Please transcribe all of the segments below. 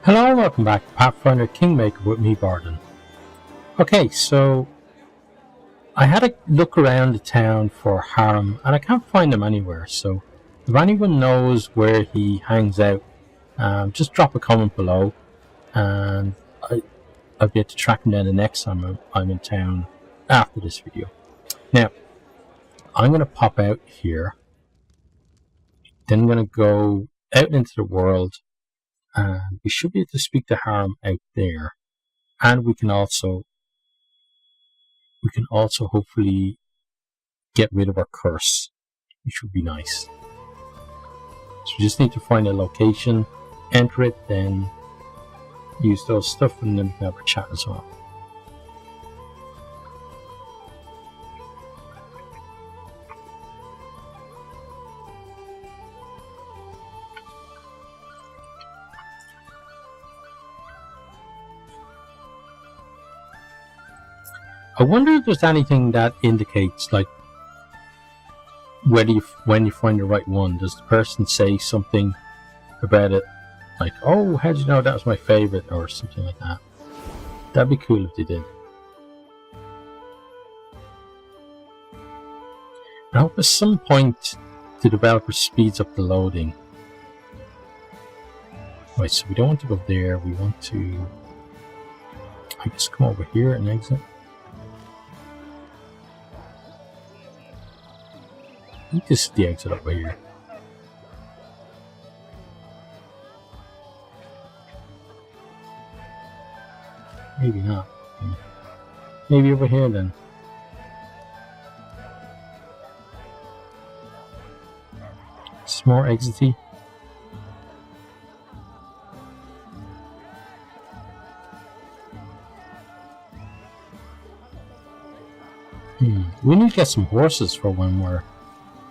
Hello and welcome back to Pathfinder Kingmaker with me, Baldur. Okay, so I had a look around the town for Harem and I can't find him anywhere, so if anyone knows where he hangs out, just drop a comment below and I'll be able to track him down the next time I'm in town after this video. Now, I'm going to pop out here, then I'm going to go out into the world, and we should be able to speak to Harem out there, and we can also hopefully get rid of our curse, which would be nice. So we just need to find a location, enter it, then use those stuff, and then we can have a chat as well. I wonder if there's anything that indicates, like, when you find the right one. Does the person say something about it, like, "Oh, how did you know that was my favorite," or something like that? That'd be cool if they did. I hope at some point the developer speeds up the loading. Right, so we don't want to go there. We want to, I guess, come over here and exit. I think this is the exit over here. Maybe not. Maybe over here then. It's more exity. We need to get some horses for when we're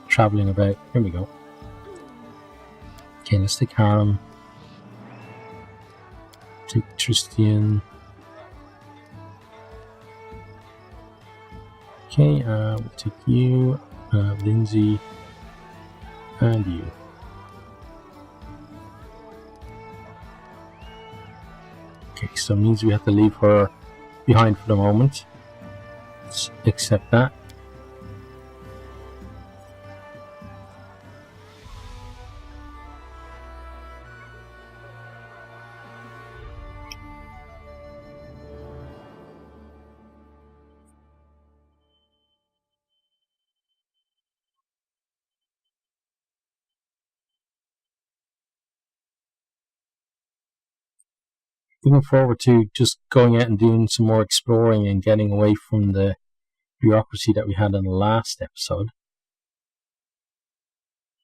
traveling about. Here we go. Okay, let's take Harem. Take Tristan. Okay, we'll take you, Lindsay, and you. Okay, so it means we have to leave her behind for the moment. Let's accept that. Looking forward to just going out and doing some more exploring and getting away from the bureaucracy that we had in the last episode.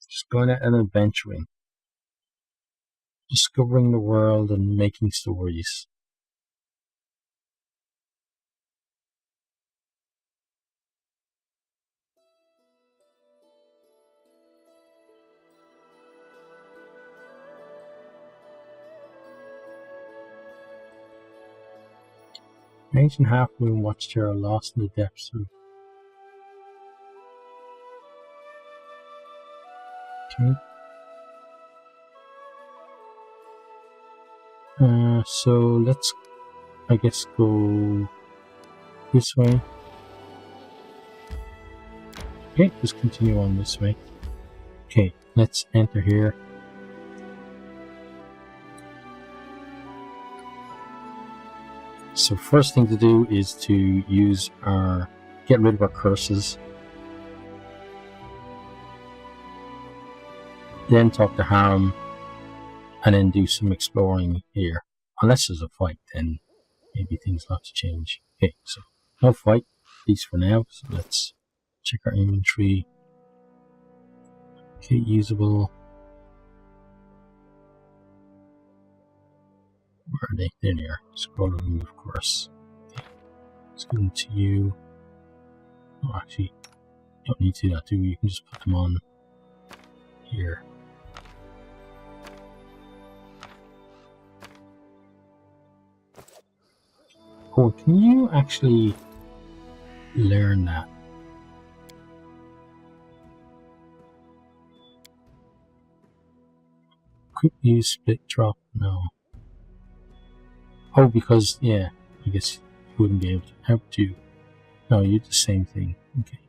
Just going out and adventuring, discovering the world and making stories. Ancient half-moon watched her lost in the depths of... Okay. So let's, I guess, go this way. Okay, just continue on this way. Okay, let's enter here. So first thing to do is to use get rid of our curses. Then talk to Harem, and then do some exploring here. Unless there's a fight, then maybe things will have to change. Okay, so no fight, at least for now. So let's check our inventory. Okay, usable. Where are they? There they are. Scroll and remove, of course. Okay. Let's go into you. Oh, actually, don't need to do that, do we? You can just put them on here. Oh, can you actually learn that? Quick use, split drop, no. Oh, because, yeah, I guess you wouldn't be able to help you. No, you do the same thing. Okay.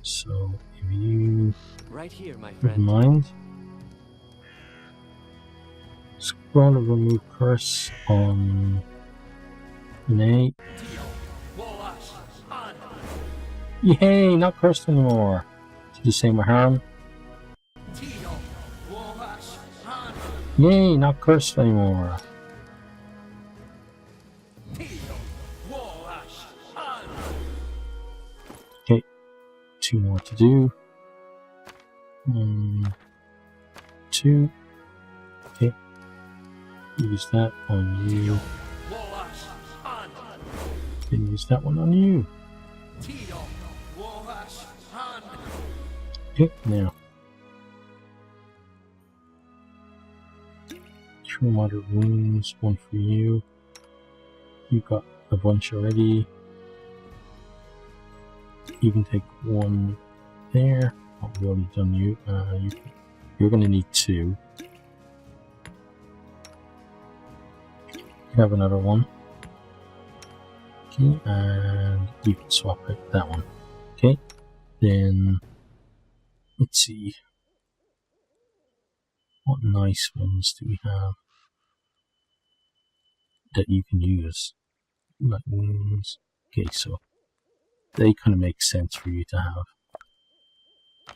So, if you Right here, my wouldn't friend. mind, scroll and remove curse on Nate. Yay, not cursed anymore. Do the same with harm. Yay, not cursed anymore. Okay, 2 more to do. 1, 2. Okay, use that on you. Then use that one on you. Okay, now. 2 moderate wounds, 1 for you. You got a bunch already. You can take 1 there. Oh, we already done you. You're going to need 2. You have another one. Okay, and you can swap it, that one. Okay, then let's see. What nice ones do we have that you can use? Like wounds. Okay, so they kind of make sense for you to have.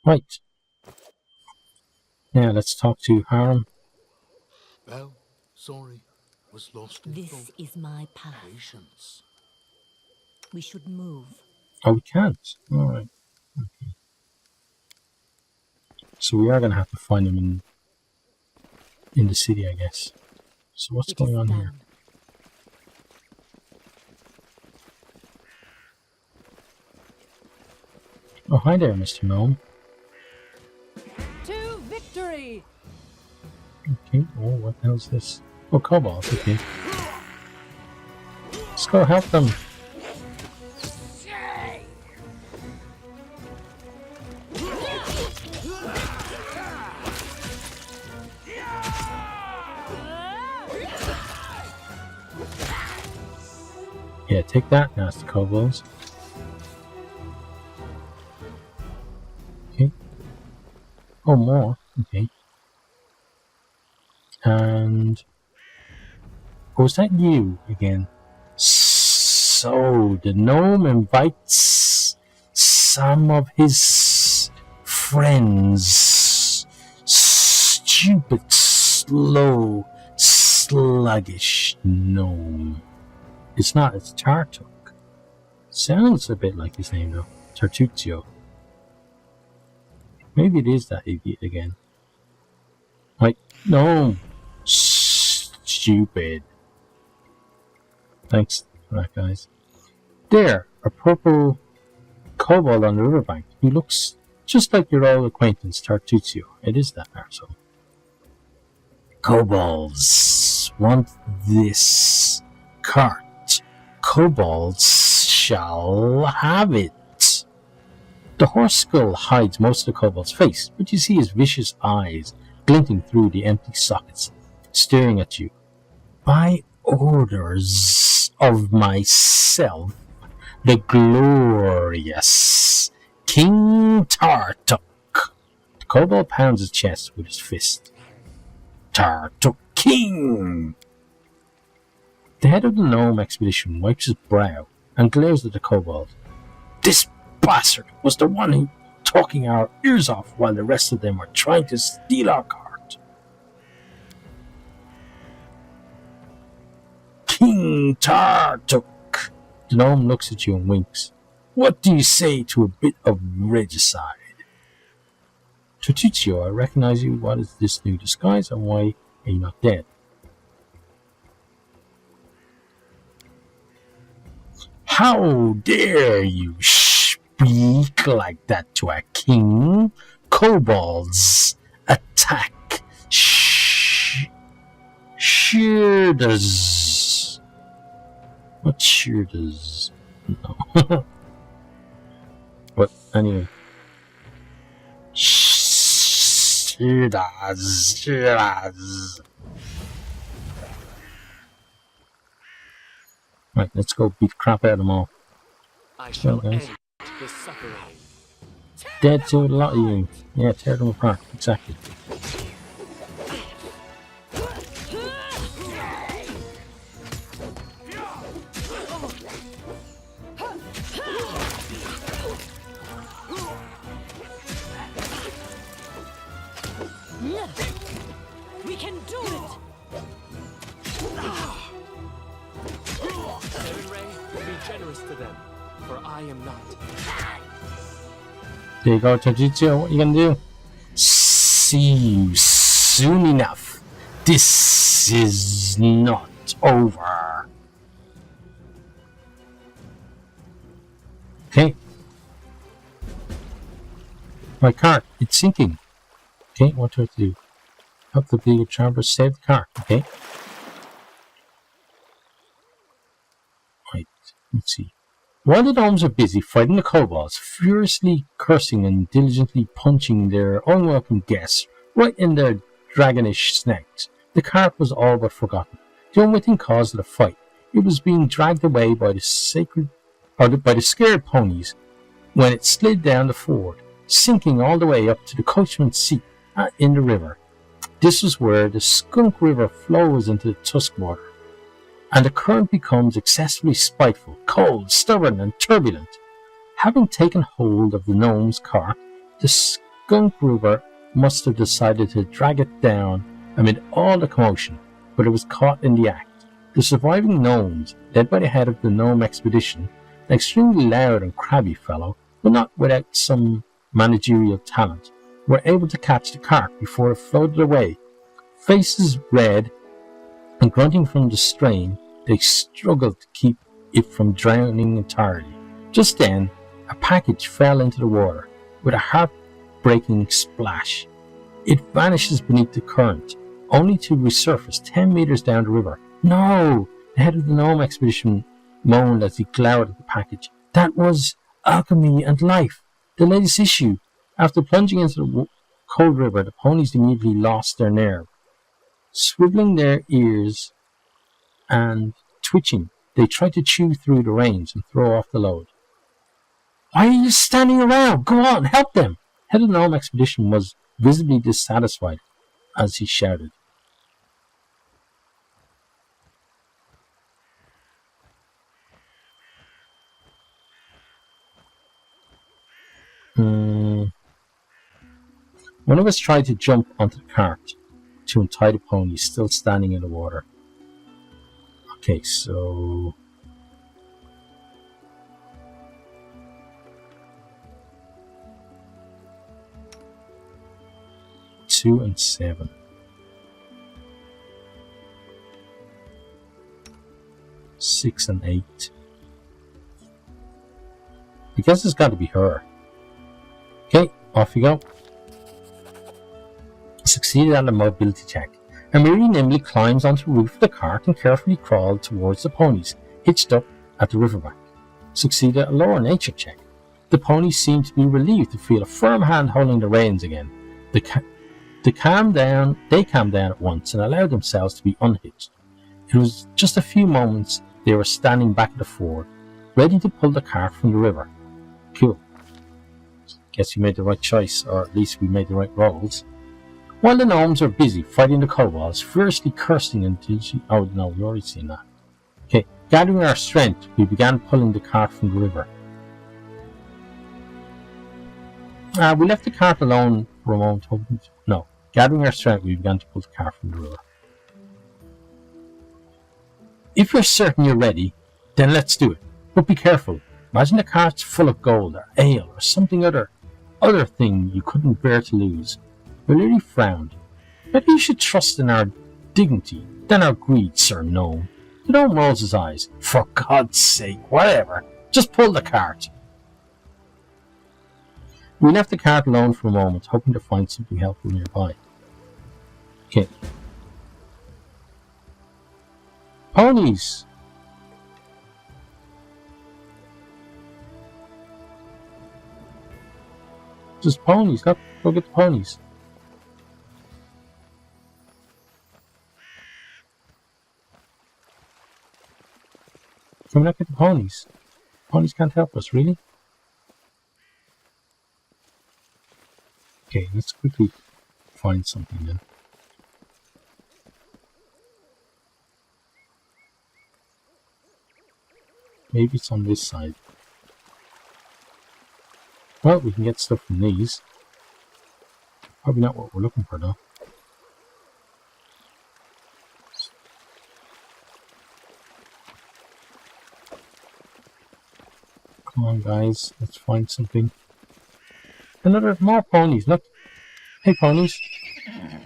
Right. Now let's talk to Harem. Well, sorry, was lost in This thought. is my path. Patience. We should move. Oh, we can't. Alright. Okay. So we are going to have to find him in the city, I guess. So what's going on here? Oh, hi there, Mr. Gnome. To victory! Okay, oh, what the hell's this? Oh, kobolds, okay. Let's go help them. Yeah, take that, nasty kobolds. Okay. Oh, more. Okay. And... oh, was that you again? So, the gnome invites some of his friends. Stupid, slow, sluggish gnome. It's not, it's Tartuk. Sounds a bit like his name though. Tartuzio. Maybe it is that idiot again. Like, no. Stupid. Thanks for that, guys. There, a purple kobold on the riverbank. He looks just like your old acquaintance, Tartuzio. It is that arsehole. Kobolds want this cart. Kobolds shall have it. The horse skull hides most of the kobold's face, but you see his vicious eyes glinting through the empty sockets, staring at you. By orders of myself, the glorious King Tartuk. The kobold pounds his chest with his fist. Tartuk King! The head of the gnome expedition wipes his brow and glares at the kobold. This bastard was the one who talking our ears off while the rest of them were trying to steal our cart. King Tartuk! The gnome looks at you and winks. What do you say to a bit of regicide? Tartuzio, I recognize you. What is this new disguise and why are you not dead? How dare you speak like that to a king? Kobolds attack Shearders. What Shearders? No. But anyway. Shearders. Right, let's go beat the crap out of them all. I shall guys. end this suffering. Dead to a lot of you. Yeah, tear them apart. Exactly. We can do it! Heaven Ray, be generous to them, for I am not. There you go, Tajitsu. What are you gonna do? See you soon enough. This is not over. Okay. My cart, it's sinking. Okay, what do I have to do? Help the bigger traveler save the cart. Okay. Right, let's see. While the gnomes are busy fighting the kobolds, furiously cursing and diligently punching their unwelcome guests right in their dragonish snouts, the cart was all but forgotten. The unwitting cause of the fight, it was being dragged away by the scared ponies when it slid down the ford, sinking all the way up to the coachman's seat in the river. This is where the Skunk River flows into the Tusk Water, and the current becomes excessively spiteful, cold, stubborn, and turbulent. Having taken hold of the gnome's cart, the Skunk River must have decided to drag it down amid all the commotion, but it was caught in the act. The surviving gnomes, led by the head of the gnome expedition, an extremely loud and crabby fellow, but not without some managerial talent, were able to catch the cart before it floated away. Faces red and grunting from the strain, they struggled to keep it from drowning entirely. Just then, a package fell into the water with a heartbreaking splash. It vanishes beneath the current, only to resurface 10 meters down the river. No! The head of the gnome expedition moaned as he glowered at the package. That was alchemy and life, the latest issue. After plunging into the cold river, the ponies immediately lost their nerve. Swiveling their ears and twitching, they tried to chew through the reins and throw off the load. Why are you standing around? Go on, help them! Head of the gnome expedition was visibly dissatisfied as he shouted. One of us tried to jump onto the cart to untie the pony still standing in the water. Okay, so... Two and 7. 6 and 8. I guess it's got to be her. Okay, off you go. Succeeded on the mobility check. Amiri nimbly climbs onto the roof of the cart and carefully crawled towards the ponies, hitched up at the riverbank. Succeeded a lower nature check. The ponies seemed to be relieved to feel a firm hand holding the reins again. They calmed down at once and allowed themselves to be unhitched. It was just a few moments they were standing back at the ford, ready to pull the cart from the river. Cool. Guess we made the right choice, or at least we made the right rolls. While the gnomes were busy fighting the kobolds, furiously cursing and oh no, we've already seen that. Okay, gathering our strength, we began pulling the cart from the river. We left the cart alone for a moment, hoping to... No, gathering our strength, we began to pull the cart from the river. If you're certain you're ready, then let's do it. But be careful. Imagine the cart's full of gold, or ale, or something other thing you couldn't bear to lose. Valeri frowned. Maybe you should trust in our dignity, than our greed, Sir Gnome. The gnome rolls his eyes. For God's sake, whatever. Just pull the cart. We left the cart alone for a moment, hoping to find something helpful nearby. Okay. Ponies! Just ponies. Go get the ponies. Can we not get the ponies? Ponies can't help us, really? Okay, let's quickly find something then. Maybe it's on this side. Well, we can get stuff from these. Probably not what we're looking for, though. Come on, guys. Let's find something. More ponies. Look. Hey, ponies.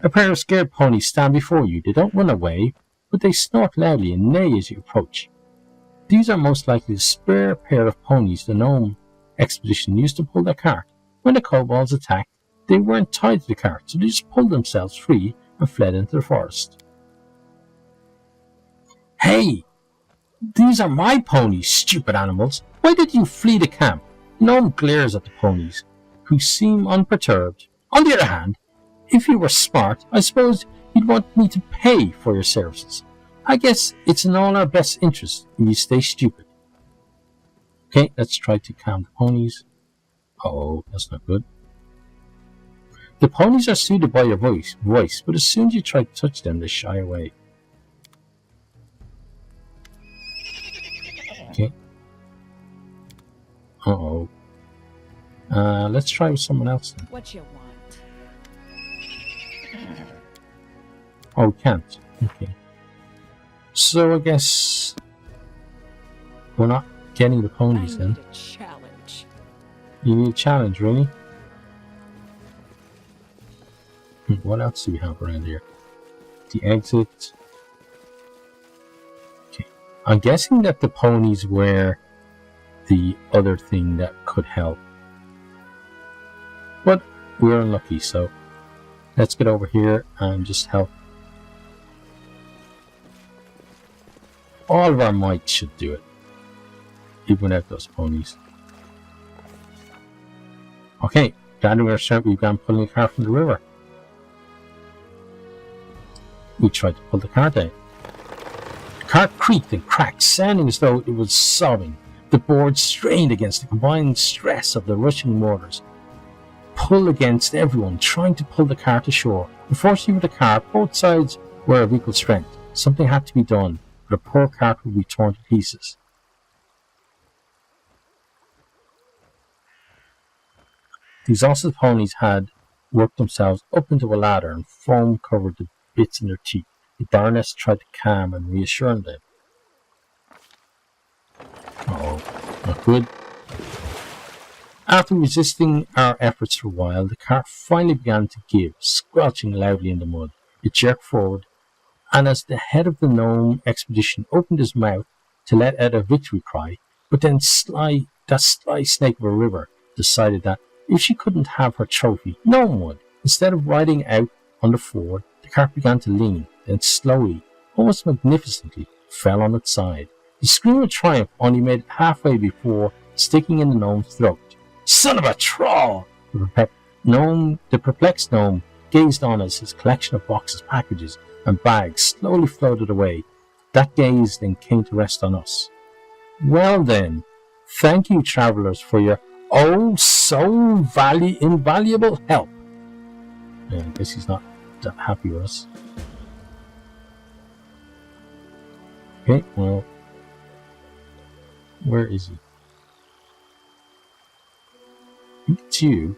A pair of scared ponies stand before you. They don't run away, but they snort loudly and neigh as you approach. These are most likely the spare pair of ponies the Gnome expedition used to pull their cart. When the kobolds attacked, they weren't tied to the cart, so they just pulled themselves free and fled into the forest. Hey! These are my ponies, stupid animals! Why did you flee the camp? Gnome glares at the ponies, who seem unperturbed. On the other hand, if you were smart, I suppose you'd want me to pay for your services. I guess it's in all our best interest if you stay stupid. Okay, let's try to calm the ponies. Oh, that's not good. The ponies are soothed by your voice, but as soon as you try to touch them, they shy away. Okay. Uh-oh. Let's try with someone else then. What you want? Oh, we can't. Okay. So I guess we're not getting the ponies then. I need a challenge. You need a challenge, really? What else do we have around here? The exit. Okay. I'm guessing that the ponies were the other thing that could help. But we're unlucky, so let's get over here and just help. All of our might should do it, even without those ponies. Okay, gathering our strength, we've gone pulling the cart from the river. We tried to pull the cart out. The cart creaked and cracked, sounding as though it was sobbing. The board strained against the combined stress of the rushing waters. Pull against everyone, trying to pull the cart ashore. Unfortunately for the cart, both sides were of equal strength. Something had to be done, but the poor cart would be torn to pieces. The exhausted ponies had worked themselves up into a ladder, and foam covered the bits in their teeth. The Baroness tried to calm and reassure them. Oh, not good. After resisting our efforts for a while, the cart finally began to give, squelching loudly in the mud. It jerked forward, and as the head of the Gnome expedition opened his mouth to let out a victory cry, but then that sly snake of a river decided that if she couldn't have her trophy, no one would. Instead of riding out on the ford, the cart began to lean, then slowly, almost magnificently, fell on its side. The scream of triumph only made it halfway before sticking in the gnome's throat. Son of a troll! The perplexed gnome gazed on as his collection of boxes, packages, and bags slowly floated away. That gaze then came to rest on us. Well then, thank you, travellers, for your so invaluable help. I guess he's not that happy with us. Okay, well, where is he? I think it's you.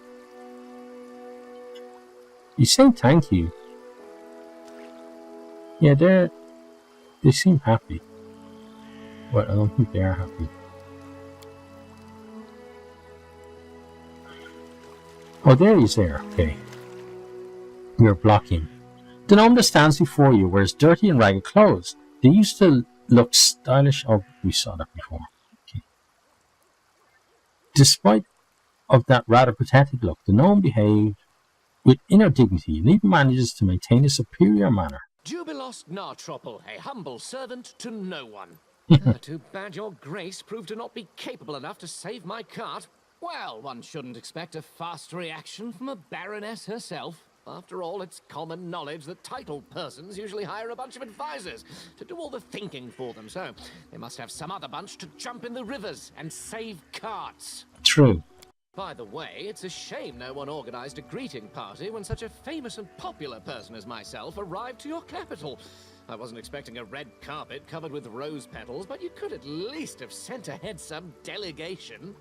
He's saying thank you. Yeah, they seem happy. But I don't think they are happy. Oh, there he is there. Okay. We are blocking. The gnome that stands before you wears dirty and ragged clothes. They used to look stylish. Oh, we saw that before. Okay. Despite of that rather pathetic look, the gnome behaved with inner dignity and even manages to maintain a superior manner. Jubilos Nartropple, a humble servant to no one. Too bad your grace proved to not be capable enough to save my cart. Well, one shouldn't expect a fast reaction from a baroness herself. After all, it's common knowledge that titled persons usually hire a bunch of advisors to do all the thinking for them, so they must have some other bunch to jump in the rivers and save carts. True. By the way, it's a shame no one organized a greeting party when such a famous and popular person as myself arrived to your capital. I wasn't expecting a red carpet covered with rose petals, but you could at least have sent ahead some delegation.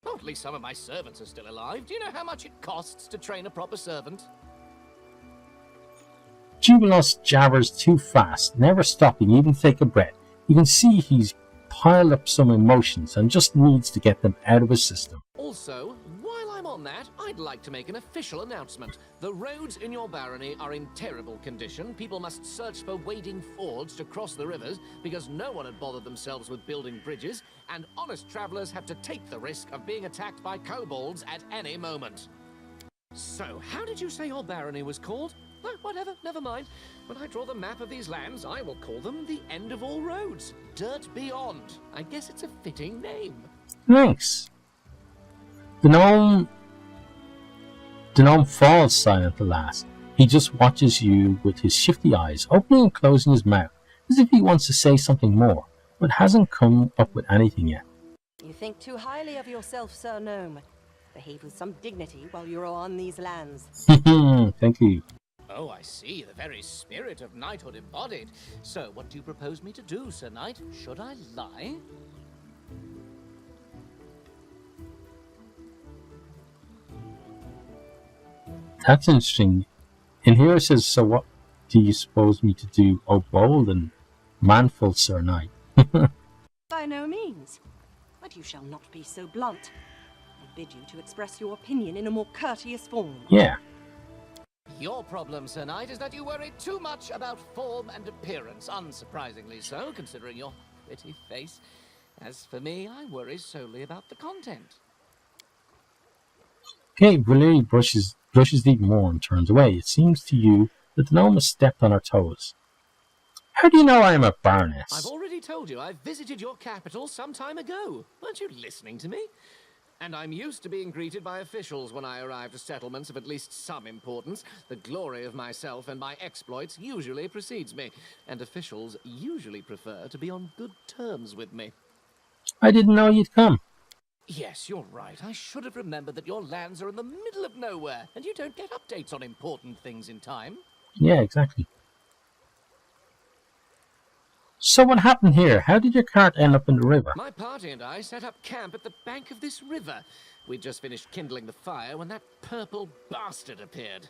Oh, at least some of my servants are still alive. Do you know how much it costs to train a proper servant? Jubilos jabbers too fast, never stopping even to take a breath. You can see he's piled up some emotions and just needs to get them out of his system. Also, while I'm on that, I'd like to make an official announcement. The roads in your barony are in terrible condition. People must search for wading fords to cross the rivers because no one had bothered themselves with building bridges, and honest travelers have to take the risk of being attacked by kobolds at any moment. So, how did you say your barony was called? No, whatever, never mind. When I draw the map of these lands, I will call them the End of All Roads. Dirt Beyond. I guess it's a fitting name. Thanks. The gnome falls silent at last. He just watches you with his shifty eyes, opening and closing his mouth, as if he wants to say something more, but hasn't come up with anything yet. You think too highly of yourself, Sir Gnome. Behave with some dignity while you're on these lands. Thank you. Oh, I see. The very spirit of knighthood embodied. So, what do you propose me to do, Sir Knight? Should I lie? That's interesting. In here it says, so what do you suppose me to do, O bold and manful Sir Knight? By no means. But you shall not be so blunt. I bid you to express your opinion in a more courteous form. Yeah. Your problem, Sir Knight, is that you worry too much about form and appearance. Unsurprisingly so, considering your pretty face. As for me, I worry solely about the content. Okay, Valeri brushes even more and turns away. It seems to you that the gnome has stepped on her toes. How do you know I am a baroness? I've already told you I visited your capital some time ago. Weren't you listening to me? And I'm used to being greeted by officials when I arrive to settlements of at least some importance. The glory of myself and my exploits usually precedes me, and officials usually prefer to be on good terms with me. I didn't know you'd come. Yes, you're right. I should have remembered that your lands are in the middle of nowhere, and you don't get updates on important things in time. Yeah, exactly. So what happened here? How did your cart end up in the river? My party and I set up camp at the bank of this river. We'd just finished kindling the fire when that purple bastard appeared.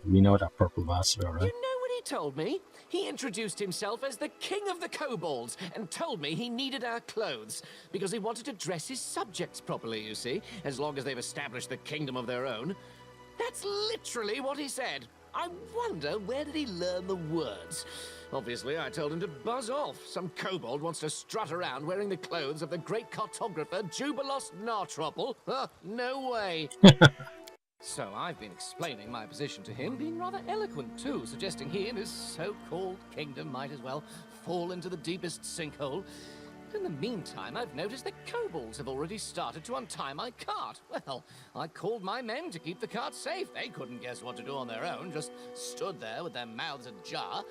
We know that purple bastard, alright. You know what he told me? He introduced himself as the king of the kobolds and told me he needed our clothes because he wanted to dress his subjects properly, you see, as long as they've established the kingdom of their own. That's literally what he said. I wonder, where did he learn the words? Obviously, I told him to buzz off. Some kobold wants to strut around wearing the clothes of the great cartographer Jubilos Nartropple. No way. So I've been explaining my position to him, being rather eloquent too, suggesting he and his so-called kingdom might as well fall into the deepest sinkhole. In the meantime, I've noticed that kobolds have already started to untie my cart. Well, I called my men to keep the cart safe. They couldn't guess what to do on their own, just stood there with their mouths ajar.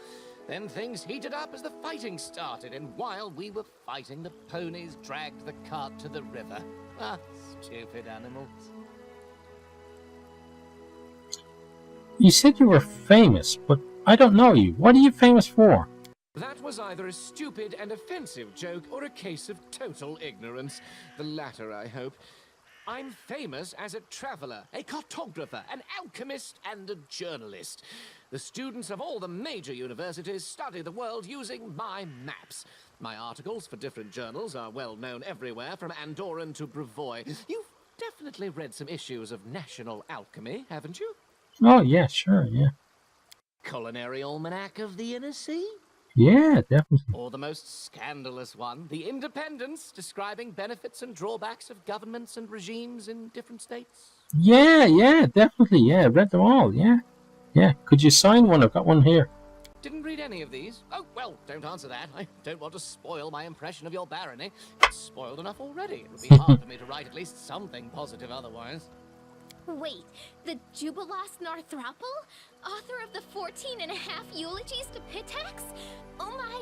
Then things heated up as the fighting started, and while we were fighting, the ponies dragged the cart to the river. Ah, stupid animals. You said you were famous, but I don't know you. What are you famous for? That was either a stupid and offensive joke or a case of total ignorance. The latter, I hope. I'm famous as a traveler, a cartographer, an alchemist, and a journalist. The students of all the major universities study the world using my maps. My articles for different journals are well known everywhere, from Andorran to Brevoy. You've definitely read some issues of National Alchemy, haven't you? Oh, yeah, sure, yeah. Culinary Almanac of the Inner Sea? Yeah, definitely. Or the most scandalous one, The Independence, describing benefits and drawbacks of governments and regimes in different states? Yeah, definitely, yeah. Read them all, yeah. Yeah, could you sign one? I've got one here. Didn't read any of these. Oh, well, don't answer that. I don't want to spoil my impression of your barony. It's spoiled enough already. It would be hard for me to write at least something positive otherwise. Wait, the Jubilos Narthropple? Author of the 14.5 eulogies to Pitax? Oh my,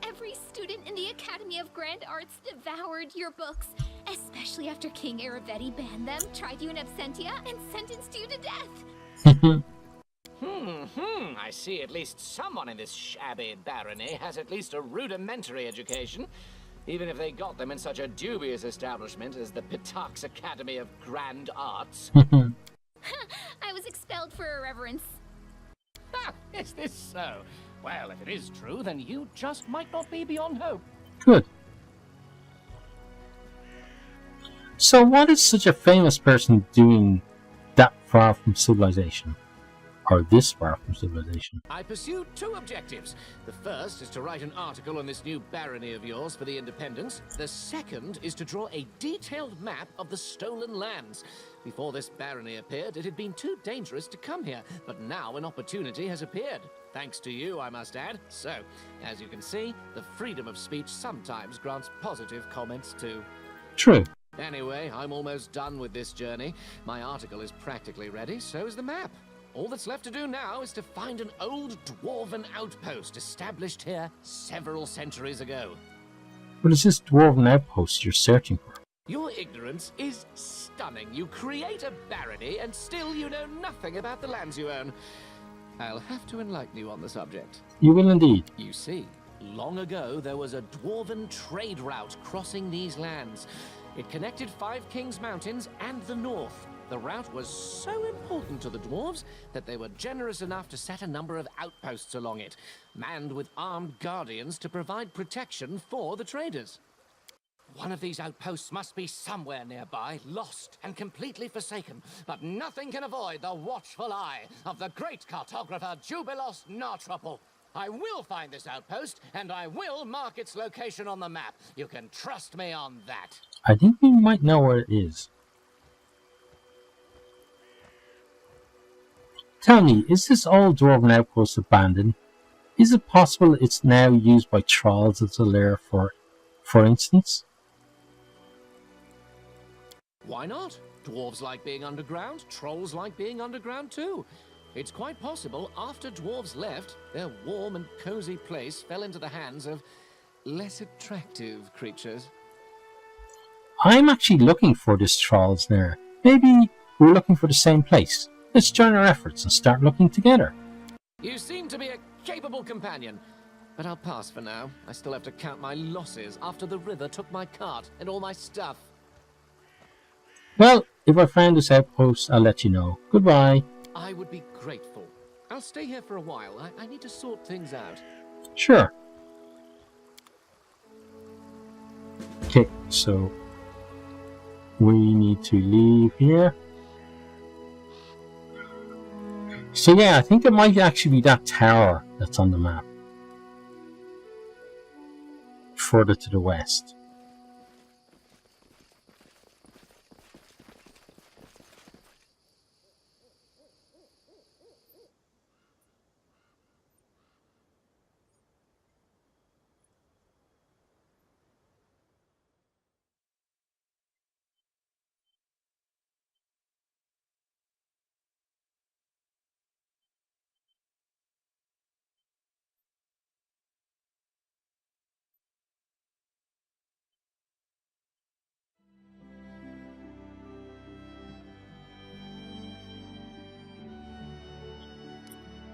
every student in the Academy of Grand Arts devoured your books, especially after King Aravetti banned them, tried you in absentia, and sentenced you to death. I see at least someone in this shabby barony has at least a rudimentary education, even if they got them in such a dubious establishment as the Pitax Academy of Grand Arts. I was expelled for irreverence. Ah, is this so? Well, if it is true, then you just might not be beyond hope. Good. So what is such a famous person doing that far from civilization? Or this far from civilization? I pursued two objectives. The first is to write an article on this new barony of yours for the Independents. The second is to draw a detailed map of the stolen lands. Before this barony appeared, it had been too dangerous to come here, but now an opportunity has appeared. Thanks to you, I must add. So, as you can see, the freedom of speech sometimes grants positive comments too. True. Anyway, I'm almost done with this journey. My article is practically ready, so is the map. All that's left to do now is to find an old dwarven outpost established here several centuries ago. What is this dwarven outpost you're searching for? Your ignorance is stunning. You create a barony and still you know nothing about the lands you own. I'll have to enlighten you on the subject. You will indeed. You see, long ago there was a dwarven trade route crossing these lands. It connected Five Kings Mountains and the north. The route was so important to the dwarves that they were generous enough to set a number of outposts along it, manned with armed guardians to provide protection for the traders. One of these outposts must be somewhere nearby, lost and completely forsaken, but nothing can avoid the watchful eye of the great cartographer Jubilos Narthropple. I will find this outpost, and I will mark its location on the map. You can trust me on that. I think we might know where it is. Tell me, is this old dwarven outpost abandoned? Is it possible it's now used by trolls as a lair for instance? Why not? Dwarves like being underground, trolls like being underground too. It's quite possible after dwarves left, their warm and cozy place fell into the hands of less attractive creatures. I'm actually looking for this troll's lair. Maybe we're looking for the same place. Let's join our efforts and start looking together. You seem to be a capable companion, but I'll pass for now. I still have to count my losses after the river took my cart and all my stuff. Well, if I find this outpost, I'll let you know. Goodbye. I would be grateful. I'll stay here for a while. I need to sort things out. Sure. Okay, so we need to leave here. So yeah, I think it might actually be that tower that's on the map. Further to the west.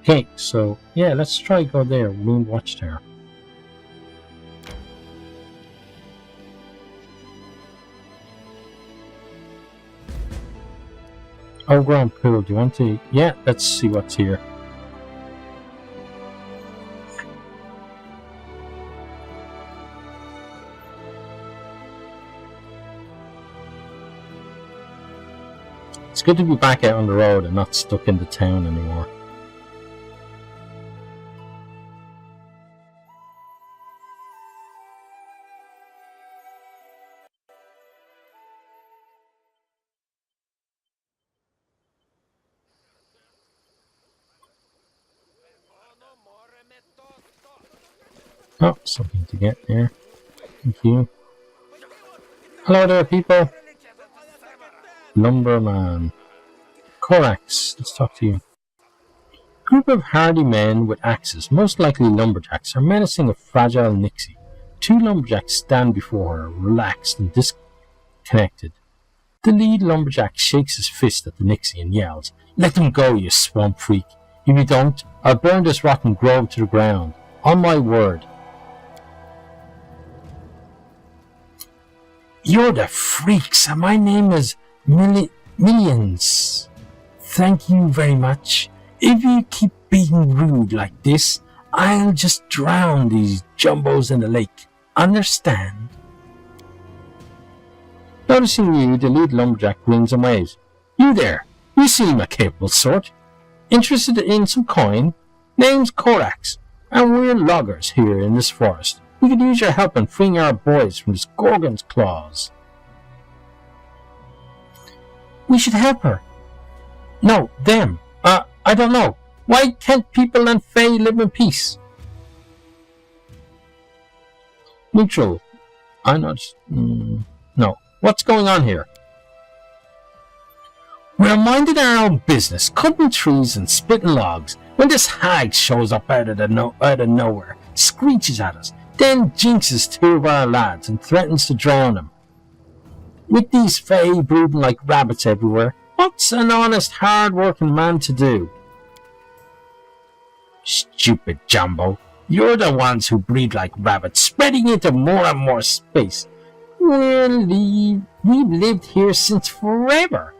Okay, so yeah, let's try go there, Moon Watchtower. Oh, ground pool, do you want to? Yeah, let's see what's here. It's good to be back out on the road and not stuck in the town anymore. Oh, something to get there. Thank you. Hello there, people. Lumberman. Korax, let's talk to you. A group of hardy men with axes, most likely lumberjacks, are menacing a fragile Nixie. Two lumberjacks stand before her, relaxed and disconnected. The lead lumberjack shakes his fist at the Nixie and yells, "Let them go, you swamp freak. If you don't, I'll burn this rotten grove to the ground. On my word." "You're the freaks, and my name is Millions. Thank you very much. If you keep being rude like this, I'll just drown these jumbos in the lake. Understand?" Noticing you, the lead lumberjack grins and waves. "You there, you seem a capable sort. Interested in some coin? Name's Korax, and we're loggers here in this forest. We could use your help in freeing our boys from this Gorgon's claws." "We should help her." "No, them. I don't know. Why can't people and Fae live in peace?" Neutral. I'm not... no. What's going on here? "We're minding our own business, cutting trees and splitting logs, when this hag shows up out of nowhere, screeches at us, then jinxes two of our lads and threatens to drown them. With these Fae brooding like rabbits everywhere, what's an honest, hard-working man to do?" "Stupid Jumbo. You're the ones who breed like rabbits, spreading into more and more space. We've lived here since forever.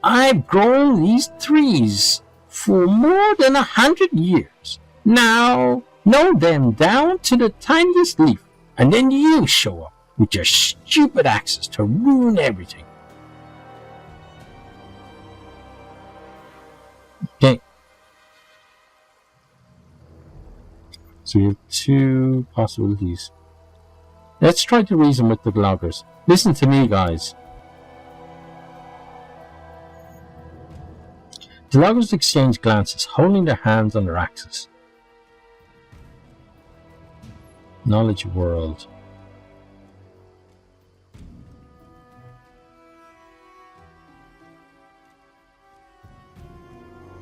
I've grown these trees for more than 100 years. Now, know them down to the tiniest leaf, and then you show up with your stupid axes to ruin everything." Okay. So we have two possibilities. Let's try to reason with the loggers. Listen to me, guys. The loggers exchange glances, holding their hands on their axes. Knowledge world.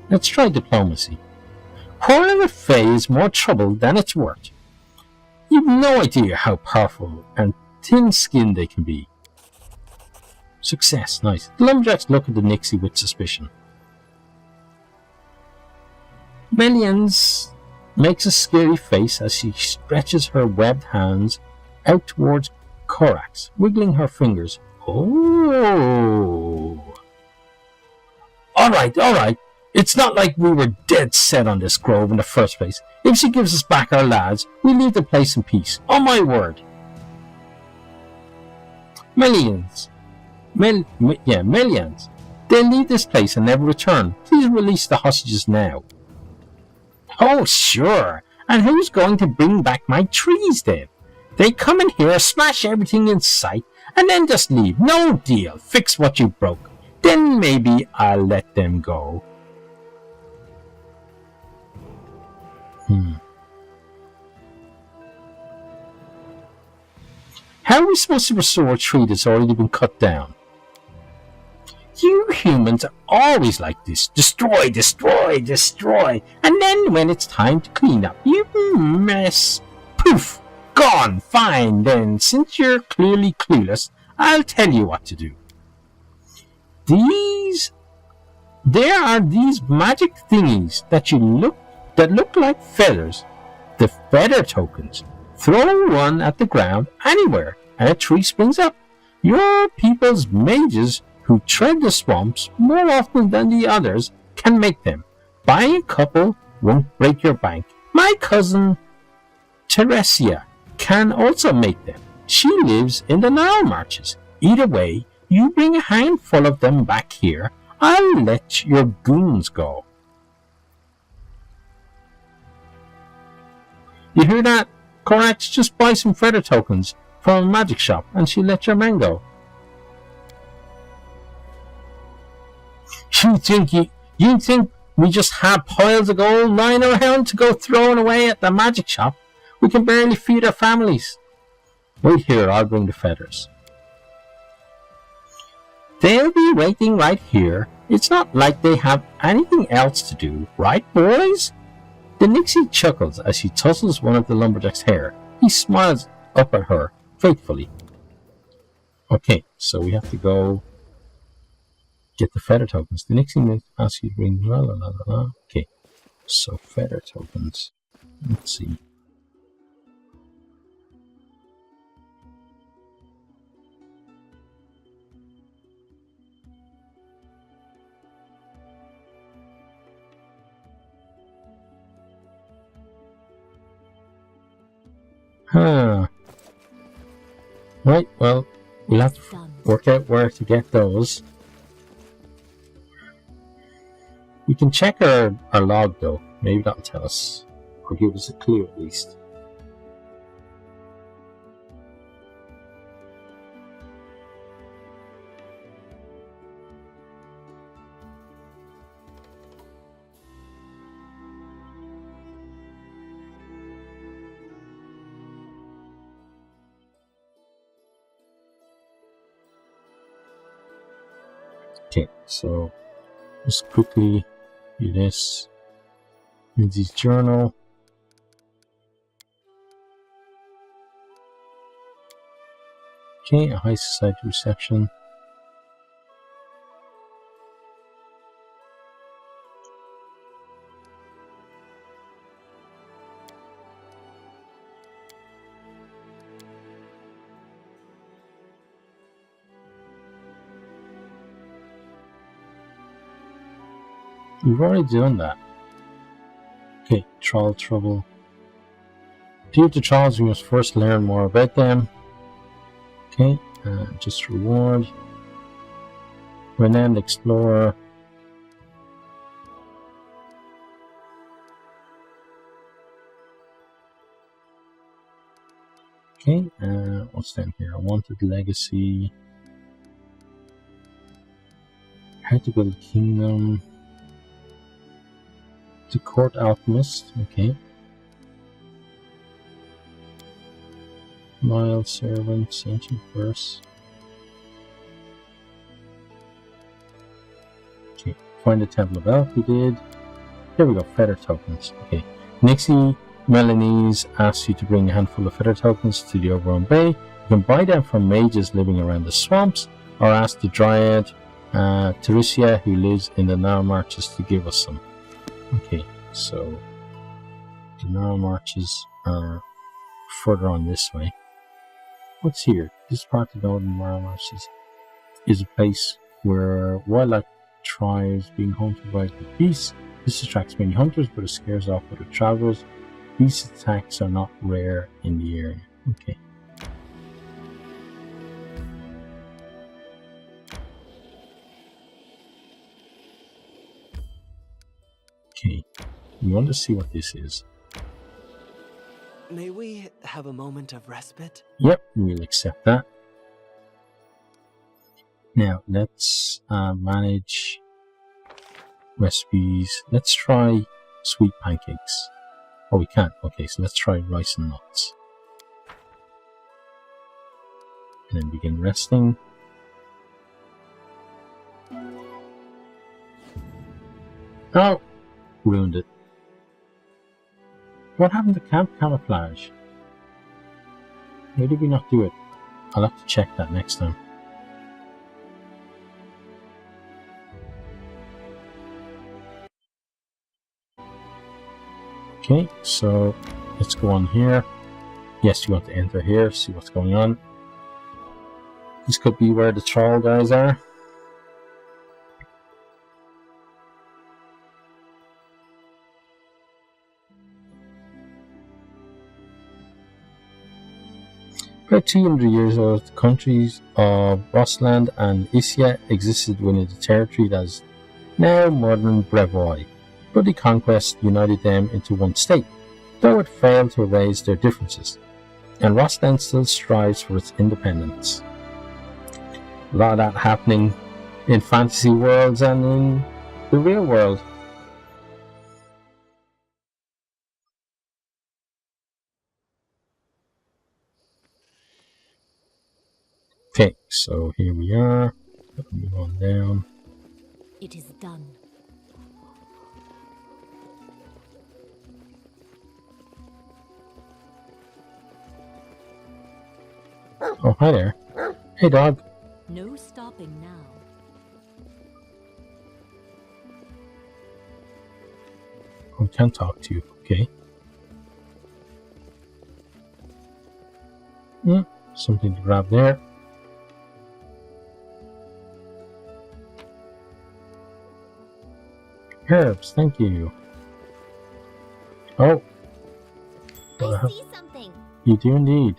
Let's try diplomacy. Quarreling with Fae is more trouble than it's worth. You've no idea how powerful and thin-skinned they can be. Success, nice. The lumberjacks look at the Nixie with suspicion. Millions makes a scary face as she stretches her webbed hands out towards Korax, wiggling her fingers. "Oh. All right. It's not like we were dead set on this grove in the first place. If she gives us back our lads, we'll leave the place in peace. On my word." Millions. Millions. They'll leave this place and never return. Please release the hostages now. "Oh, sure. And who's going to bring back my trees then? They come in here, smash everything in sight, and then just leave. No deal. Fix what you broke. Then maybe I'll let them go." How are we supposed to restore a tree that's already been cut down? You humans are always like this. Destroy, destroy, destroy. And then when it's time to clean up, you mess. Poof! Gone. Fine then. Since you're clearly clueless, I'll tell you what to do. There are these magic thingies that look like feathers. The feather tokens. Throw one at the ground anywhere, and a tree springs up. Your people's mages who tread the swamps more often than the others can make them. Buying a couple won't break your bank. My cousin Teresia can also make them. She lives in the Nile Marches. Either way, you bring a handful of them back here. I'll let your goons go. You hear that? Korax, just buy some feather tokens from a magic shop and she'll let your men go. You think we just have piles of gold lying around to go throwing away at the magic shop? We can barely feed our families. Wait here, I'll bring the feathers. They'll be waiting right here. It's not like they have anything else to do, right, boys? The Nixie chuckles as she tussles one of the lumberjack's hair. He smiles up at her faithfully. Okay, so we have to go get the feather tokens. The Nixie may ask you to bring la la la la la. Okay, so feather tokens. Let's see. Huh. Right, well, we'll have to work out where to get those. We can check our log though. Maybe that'll tell us, or give us a clue at least. Okay, so just quickly do this. Lindsay's journal. Okay, a high society reception. We've already done that. Okay, troll trouble. Deal with the trolls, we must first learn more about them. Okay, just reward. Renowned explorer. Okay, what's down here? Wanted legacy. How to build a kingdom. The court alchemist. Okay. Loyal servant, ancient verse. Okay, find the Temple of Elf we did. Here we go, feather tokens. Okay, Nixie Melanese asks you to bring a handful of feather tokens to the Overgrown Bay. You can buy them from mages living around the swamps, or ask the Dryad Teresia, who lives in the Narrow Marches, to give us some. Okay, so the Narrow Marches are further on this way. What's here? This part of the Northern Narrow Marches is a place where wildlife tribes being hunted by the beasts. This attracts many hunters, but it scares off other travelers. Beast attacks are not rare in the area. Okay. Okay. We want to see what this is. May we have a moment of respite? Yep, we'll accept that. Now, let's manage recipes. Let's try sweet pancakes. Oh, we can't. Okay, so let's try rice and nuts. And then begin resting. Oh! Ruined it. What happened to camp camouflage? Why did we not do it? I'll have to check that next time. Okay, so let's go on here. Yes, you want to enter here, see what's going on. This could be where the troll guys are. About 200 years ago, the countries of Rossland and Issia existed within the territory that is now modern Brevoy, but the conquest united them into one state, though it failed to erase their differences, and Rossland still strives for its independence. A lot of that happening in fantasy worlds and in the real world. Okay, so here we are. Move on down. It is done. Oh, hi there. Hey, dog. No stopping now. I can't talk to you. Okay. Something to grab there. Herbs, thank you. Oh. I see something. You do indeed.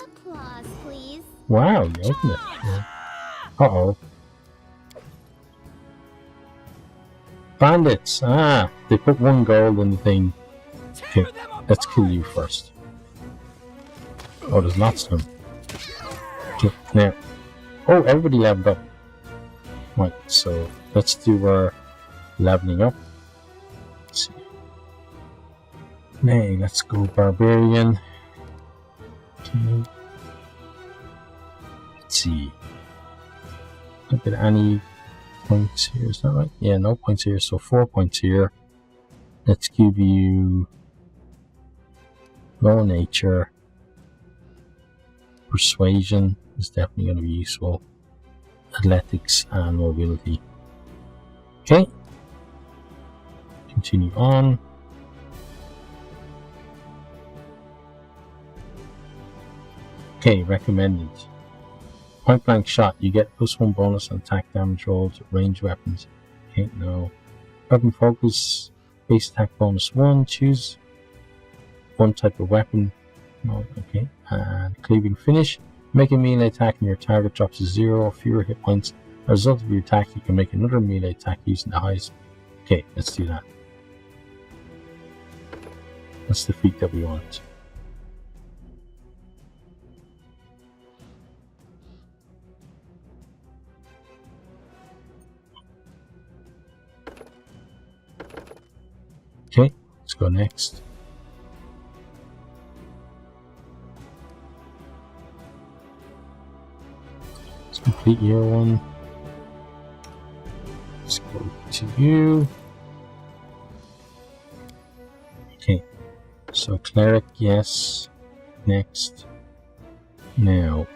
Applause, please. Wow, you opened it. Yeah. Uh-oh. Bandits! Ah, they put 1 gold in the thing. Okay, let's kill you first. Oh, there's lots of them. Okay, now. Oh, everybody leveled up. Right, so let's do our leveling up. Let's see. Now, let's go Barbarian. Okay. Let's see. Look at any points here, is that right? Yeah, no points here, so 4 points here. Let's give you Law Nature. Persuasion is definitely going to be useful. Athletics and mobility. Okay. Continue on. Okay, recommended. Point blank shot, you get +1 bonus on attack damage rolls with ranged weapons. Okay, no. Weapon focus, base attack bonus 1, choose 1 type of weapon. No, okay. And cleaving finish, make a melee attack and your target drops to 0 or fewer hit points. As a result of your attack, you can make another melee attack using the highest. Okay, let's do that. That's the feat that we want. Okay, let's go next. Let's complete year 1. Let's go to you. Okay, so cleric, yes. Next. Now.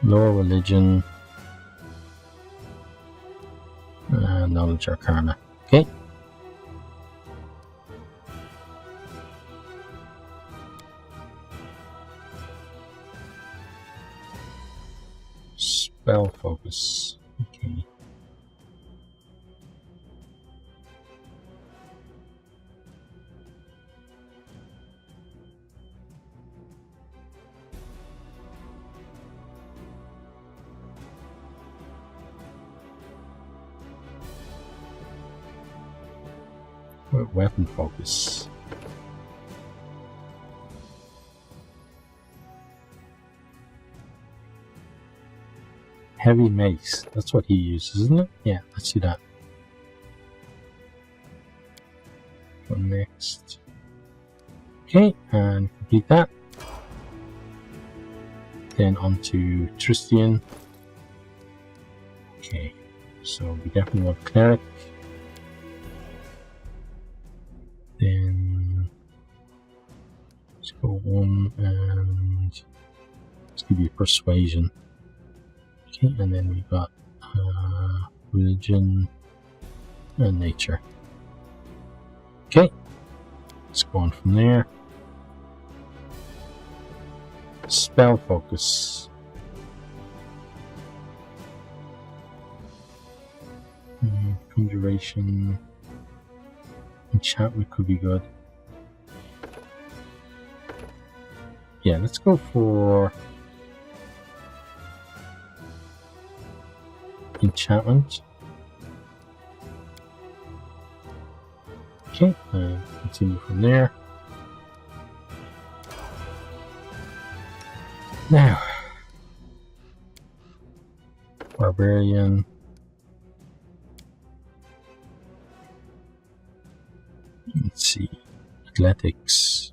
Lower religion. Knowledge Arcana. Okay. Spell focus. Okay. Weapon focus. Heavy mace. That's what he uses, isn't it? Yeah, let's do that. Go next. Okay, and complete that. Then on to Tristian. Okay, so we definitely want cleric. Then let's go 1 and let's give you persuasion. Okay, and then we've got religion and nature. Okay, let's go on from there. Spell focus. Conjuration. Enchantment could be good. Yeah, let's go for enchantment. Okay, and continue from there. Now, barbarian. Let's see, athletics.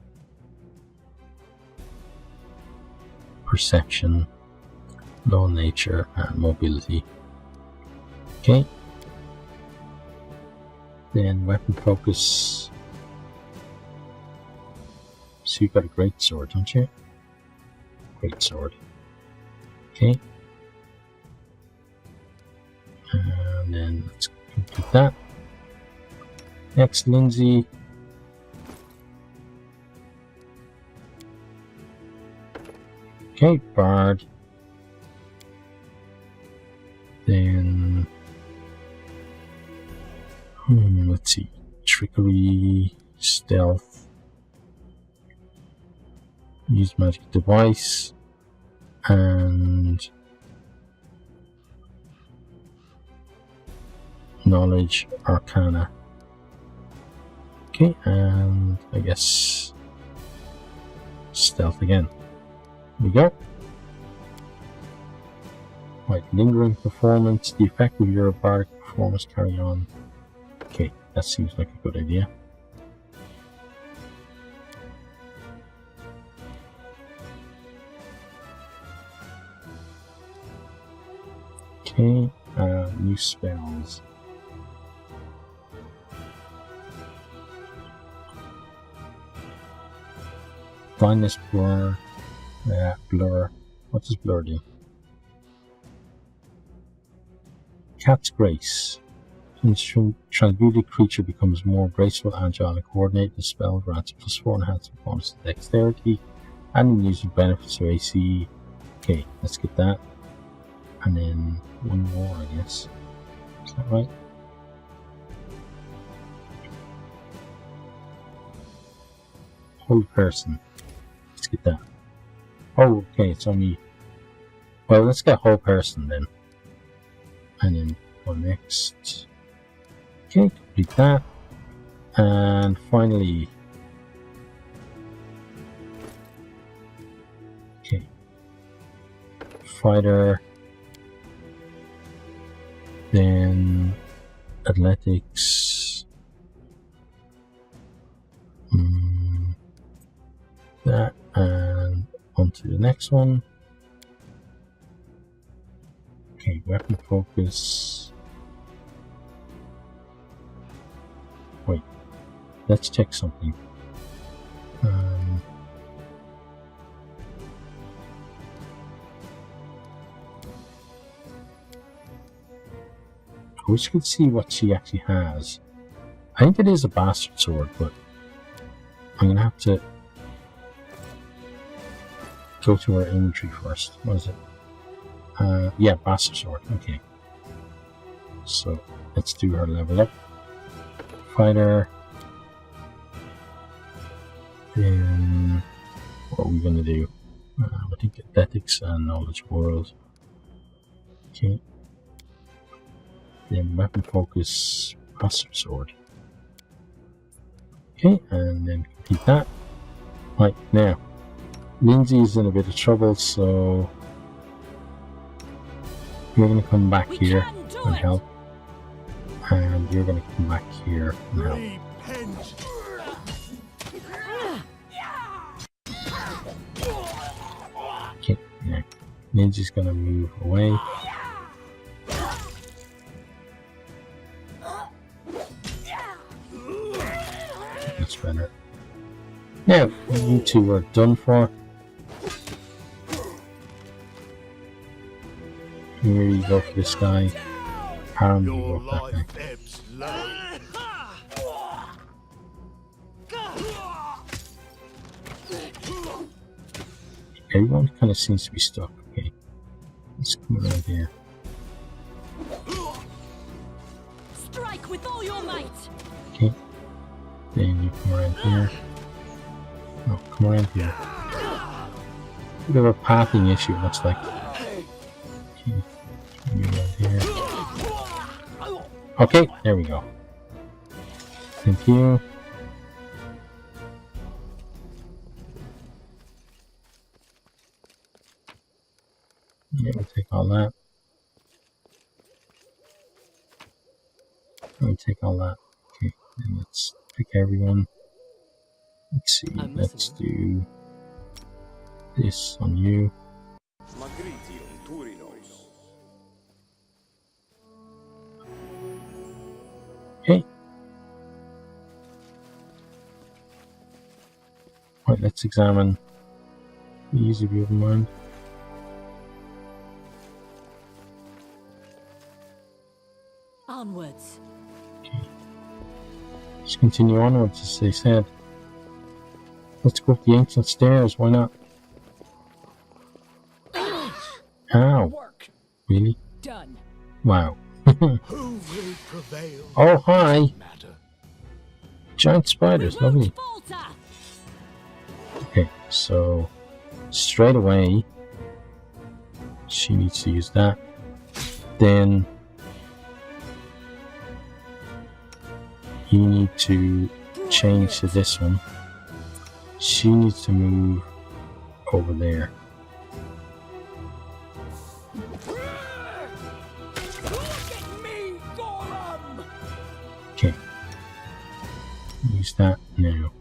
perception, low nature, and mobility. Okay. Then weapon focus. So you got a great sword, don't you? Great sword. Okay. And then let's complete that. Next, Lindsay. Okay, Bard. Then, let's see, Trickery, Stealth, use Magic Device, and Knowledge, Arcana. Okay, and I guess Stealth again. There we go. Right, lingering performance. The effect of your bardic performance carry on. Okay, that seems like a good idea. Okay, new spells. Blindness, Blur. Blur. What does Blur do? Cat's Grace. Transmuted creature becomes more graceful, agile, and coordinated. The spell grants +4 enhancement bonus to dexterity and using benefits to AC. Okay, let's get that. And then one more, I guess. Is that right? Hold person. Let's get that. Oh, okay, it's only... Well, let's get whole person then. And then go next. Okay, complete that. And finally... Okay. Fighter. Then... Athletics. That, and on to the next one. Okay, weapon focus. Wait, let's check something. I wish I could see what she actually has. I think it is a bastard sword, but I'm gonna have to go to our inventory first. What is it? Yeah, bastard sword. Okay. So let's do her level up. Fighter. Then what are we gonna do? I think athletics and knowledge world. Okay. Then weapon focus, bastard sword. Okay, and then complete that. Right, now Lindsay's in a bit of trouble, so you're going to come back here and help, and you're going to come back here and help. Okay, yeah. Lindsay's going to move away. That's better. Now, you two are done for. Here you go for this guy. Harm, you go for that guy. Everyone kind of seems to be stuck. Okay, let's come around here. Strike with all your might. Okay, then you come around here. No, come around here. Bit of a pathing issue, it looks like. Okay, come around here. Okay, there we go. Thank you. Yeah, we'll take all that. We'll take all that. Okay, then let's pick everyone. Let's see, let's do this on you. Okay. Right, let's examine the easy view of mind. Onwards. Let's continue onwards, as they said. Let's go up the ancient stairs, why not? Ow. Work. Really? Done. Wow. Who will prevail? Oh, hi. Matter. Giant spiders, lovely. Falter. Okay, so straight away she needs to use that. Then you need to change to this one. She needs to move over there. Okay. Use that now.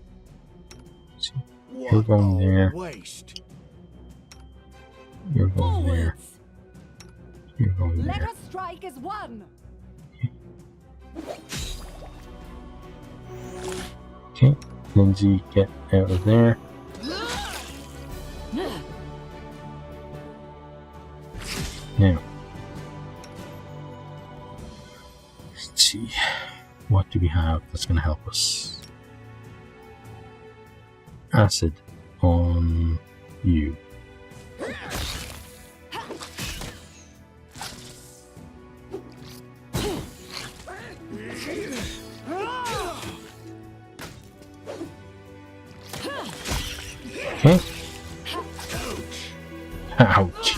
See, you're going there. Waste. You're going there. You're going Let there. us strike as one. Okay, Lindsay, get out of there. Now, let's see. What do we have that's going to help us? Acid on you. Okay. Ouch.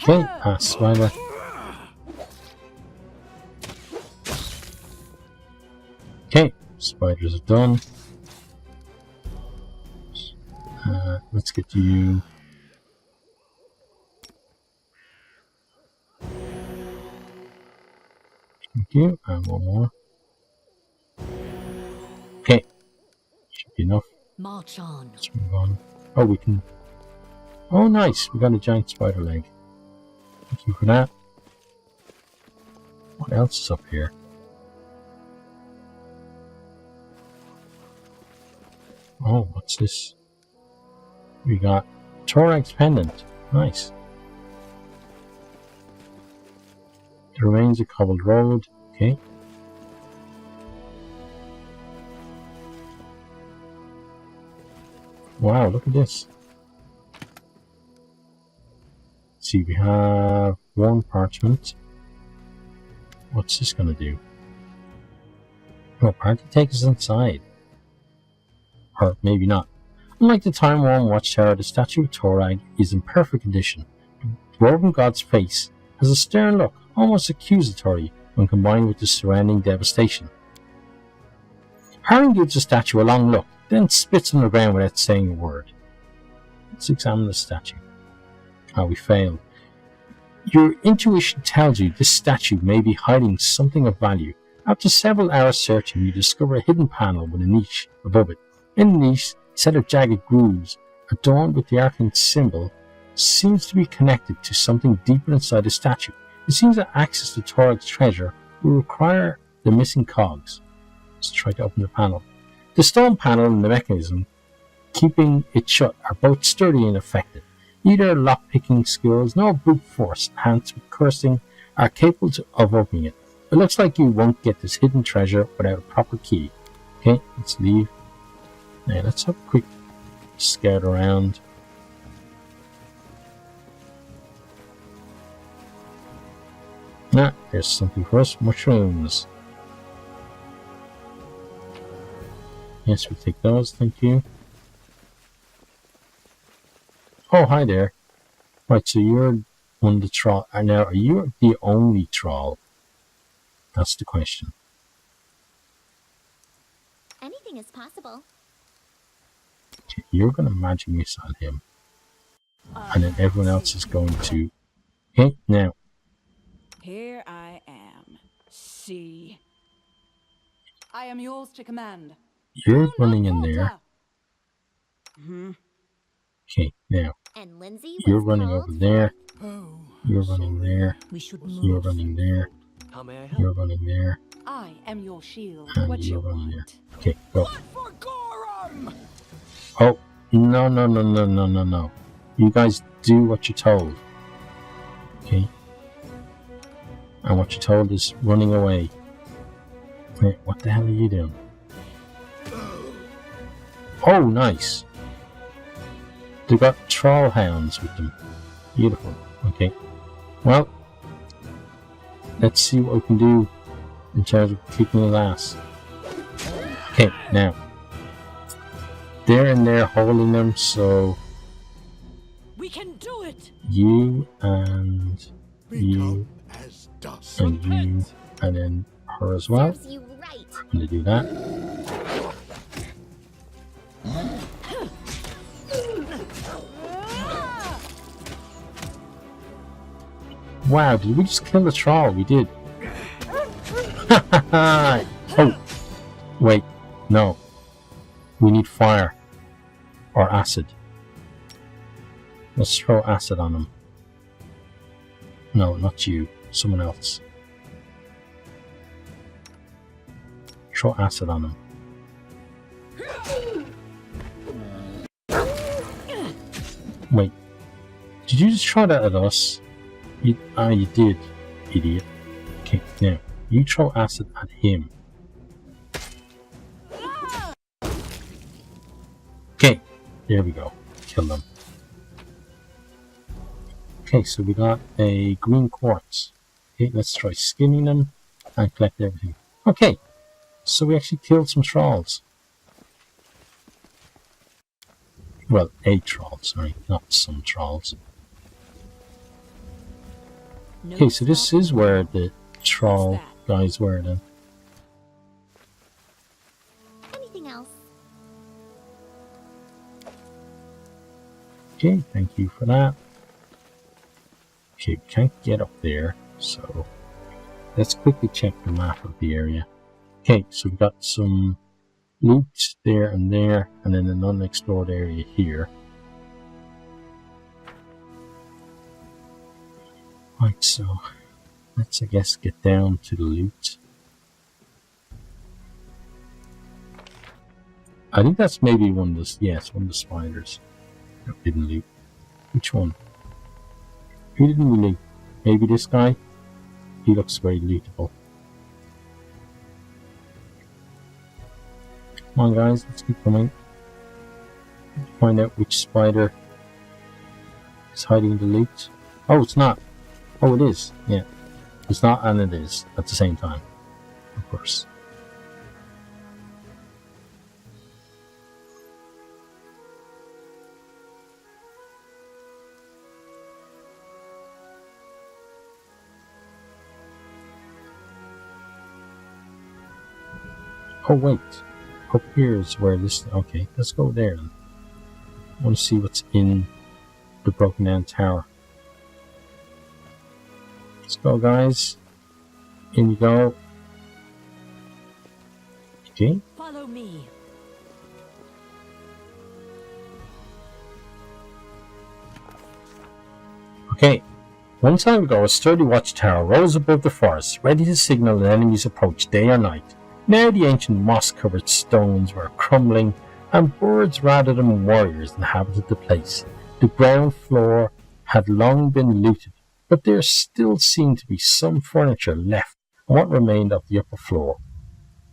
Okay, pass spider. Okay, spiders are done. Let's get to you. Thank you, and one more. Okay, should be enough. March on. Let's move on. Oh, we can. Oh, nice! We got a giant spider leg. Thank you for that. What else is up here? Oh, what's this? We got Thorax pendant. Nice. The remains of cobbled road. Okay. Wow, look at this. Let's see, we have one parchment. What's this gonna do? Oh, apparently take us inside. Or maybe not. Unlike the time-worn watchtower, the statue of Torag is in perfect condition. The dwarven god's face has a stern look, almost accusatory when combined with the surrounding devastation. Haran gives the statue a long look, then spits on the ground without saying a word. Let's examine the statue. Ah, we failed. Your intuition tells you this statue may be hiding something of value. After several hours searching, you discover a hidden panel with a niche above it. In the niche, a set of jagged grooves, adorned with the Arcanum symbol, seems to be connected to something deeper inside the statue. It seems that access to Torag's treasure will require the missing cogs. Let's try to open the panel. The stone panel and the mechanism keeping it shut are both sturdy and effective. Neither lock-picking skills nor brute force enhanced with cursing are capable of opening it. It looks like you won't get this hidden treasure without a proper key. Okay, let's leave. Now let's have a quick scout around. Ah, there's something for us. Mushrooms. Yes, we'll take those, thank you. Oh, hi there. Right, so you're one of the troll. Now, are you the only troll? That's the question. Anything is possible. Okay, you're going to magic missile him. And then everyone else is going to... Okay, now. Here I am. See. I am yours to command. You're running in there. Hmm. Okay, now. And Lindsay You're was running called over there. Oh, You're running there. We should You're move. running there. How may I help? You're running there. I am your shield. And What you're you running want? there. Okay, go. For Gorum! Oh, no, no, no, no, no, no, no. You guys do what you're told. Okay? And what you're told is running away. Wait, what the hell are you doing? Oh, nice. They've got troll hounds with them. Beautiful. Okay. Well, let's see what we can do in terms of kicking his ass. Okay, now. They're in there holding them, so We can do it. you and you Become as dust. and you and then her as well. Serves you right. I'm gonna do that. Wow, did we just kill the troll? We did. Oh, wait, no. We need fire or acid. Let's throw acid on him. No, not you. Someone else. Throw acid on him. Wait. Did you just throw that at us? You did, idiot. Okay, now, you throw acid at him. Okay, there we go. Kill them. Okay, so we got a green quartz. Okay, let's try skinning them and collect everything. Okay, so we actually killed some trolls. Well, a troll, sorry, not some trolls. No Okay, so this stopping. is where the troll What's that? guys were then. Anything else? Okay, thank you for that. Okay, we can't get up there, so let's quickly check the map of the area. Okay, so we've got some loot there, and then an unexplored area here. Right, so let's, I guess, get down to the loot. I think that's maybe one of the, yes, one of the spiders that didn't loot. Which one? Who didn't we loot? Maybe this guy? He looks very lootable. Come on guys, let's keep coming. Find out which spider is hiding the loot. Oh, it's not. Oh, it is. Yeah. It's not and it is at the same time. Of course. Oh, wait. Up here is where this... Okay, let's go there then. I want to see what's in the broken down tower. Let's go, guys. In you go. Okay. Follow me. Okay. One time ago, a sturdy watchtower rose above the forest, ready to signal an enemy's approach day or night. Now the ancient moss-covered stones were crumbling, and birds rather than warriors inhabited the place. The ground floor had long been looted, but there still seemed to be some furniture left on what remained of the upper floor.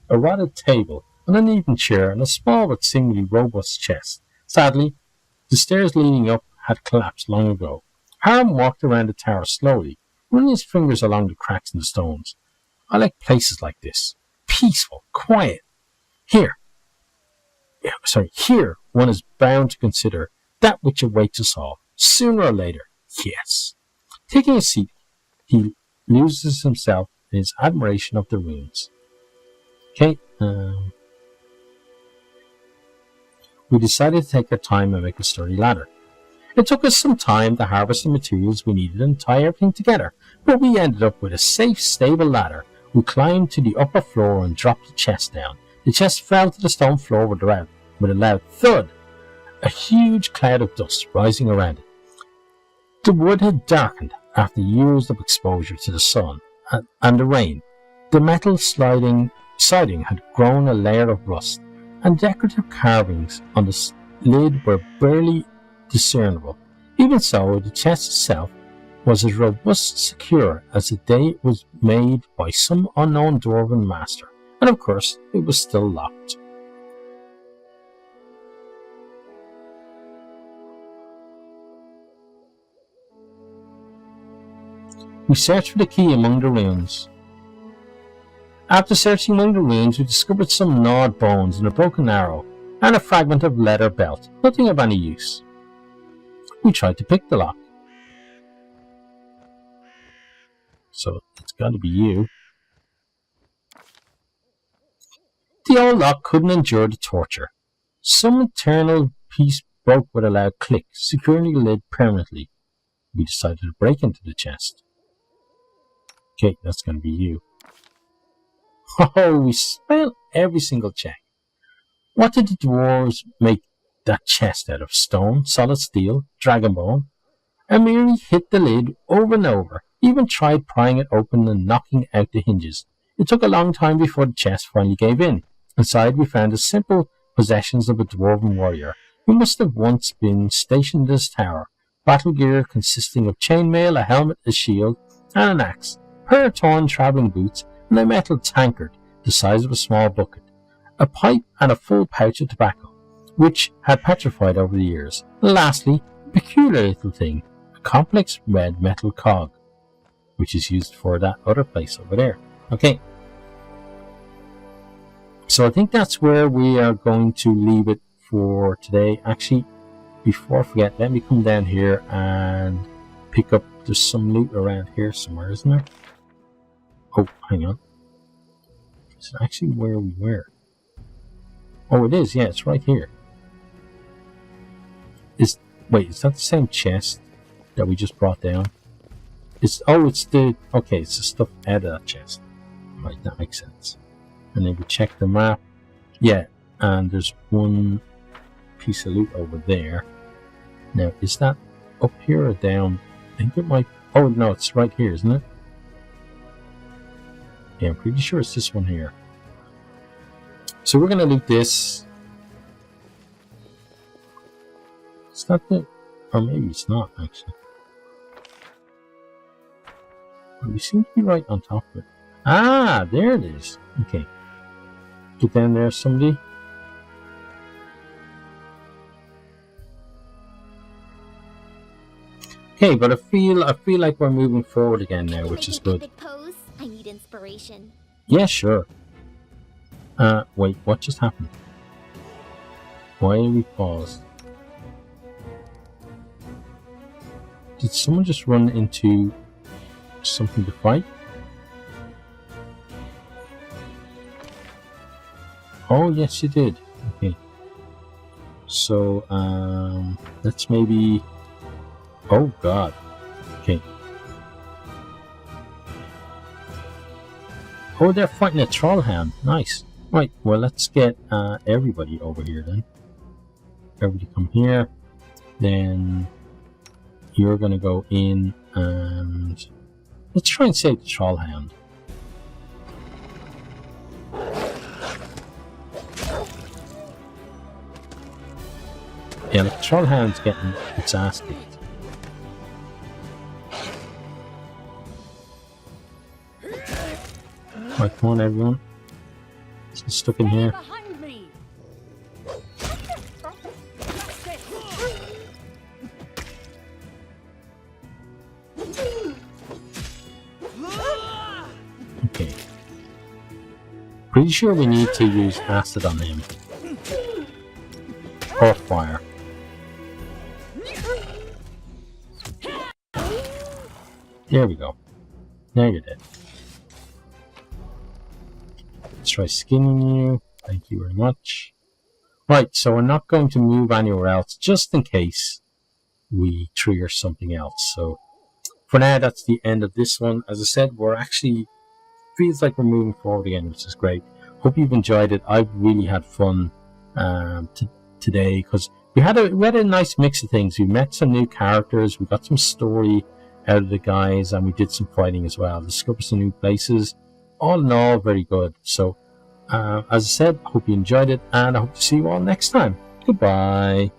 A rotted table, an uneven chair, and a small but seemingly robust chest. Sadly, the stairs leading up had collapsed long ago. Hiram walked around the tower slowly, running his fingers along the cracks in the stones. I like places like this. Peaceful, quiet. Here one is bound to consider that which awaits us all, sooner or later, yes. Taking a seat, he loses himself in his admiration of the ruins. Okay, we decided to take our time and make a sturdy ladder. It took us some time to harvest the materials we needed and tie everything together, but we ended up with a safe, stable ladder. We climbed to the upper floor and dropped the chest down. The chest fell to the stone floor with a loud thud, a huge cloud of dust rising around it. The wood had darkened, after years of exposure to the sun and the rain. The metal siding had grown a layer of rust, and decorative carvings on the lid were barely discernible. Even so, the chest itself was as robust secure as the day it was made by some unknown dwarven master, and of course it was still locked. We searched for the key among the ruins. After searching among the ruins, we discovered some gnawed bones and a broken arrow, and a fragment of leather belt, nothing of any use. We tried to pick the lock. So it's got to be you. The old lock couldn't endure the torture. Some internal piece broke with a loud click, securing the lid permanently. We decided to break into the chest. Okay, that's going to be you. Oh, we spelled every single check. What did the dwarves make that chest out of? Stone, solid steel, dragon bone? I merely hit the lid over and over, even tried prying it open and knocking out the hinges. It took a long time before the chest finally gave in. Inside we found the simple possessions of a dwarven warrior, who must have once been stationed in this tower. Battle gear consisting of chainmail, a helmet, a shield, and an axe, a pair of torn travelling boots, and a metal tankard the size of a small bucket, a pipe and a full pouch of tobacco, which had petrified over the years. And lastly, a peculiar little thing, a complex red metal cog, which is used for that other place over there. Okay. So I think that's where we are going to leave it for today. Actually, before I forget, let me come down here and pick up, there's some loot around here somewhere, isn't there? Oh, hang on. Is it actually where we were? Oh, it is. Yeah, it's right here. Wait, is that the same chest that we just brought down? It's the stuff out of that chest. Right, that makes sense. And then we check the map. Yeah, and there's one piece of loot over there. Now, is that up here or down? I think it might... Oh, no, it's right here, isn't it? Yeah, I'm pretty sure it's this one here. So we're going to loot this. Is that the... Or maybe it's not, actually. But we seem to be right on top of it. Ah, there it is. Okay. Get down there, somebody. Okay, but I feel like we're moving forward again now, which is good. Pose? I need inspiration. Yeah, sure. Wait, what just happened? Why are we paused? Did someone just run into something to fight? Oh, yes, you did. Okay. So, let's maybe... Oh, God. Okay. Oh, they're fighting a troll hound. Nice. Right, well, let's get everybody over here then. Everybody come here. Then you're going to go in and... Let's try and save the troll hound. Yeah, the troll hound's getting its ass kicked. Right, come on everyone. It's stuck in here. Behind me. Okay. Pretty sure we need to use acid on him. Or fire. There we go. Now you're dead. Let's try skinning you. Thank you very much. Right, so we're not going to move anywhere else, just in case we trigger something else. So, for now, that's the end of this one. As I said, we're actually... feels like we're moving forward again, which is great. Hope you've enjoyed it. I've really had fun today, because we had a nice mix of things. We met some new characters, we got some story, out of the guys, and we did some fighting as well. Discovered some new places. All in all, very good. So, as I said, I hope you enjoyed it, and I hope to see you all next time. Goodbye.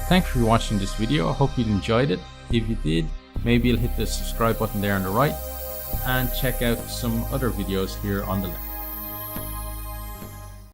Thanks for watching this video. I hope you enjoyed it. If you did, maybe you'll hit the subscribe button there on the right and check out some other videos here on the left.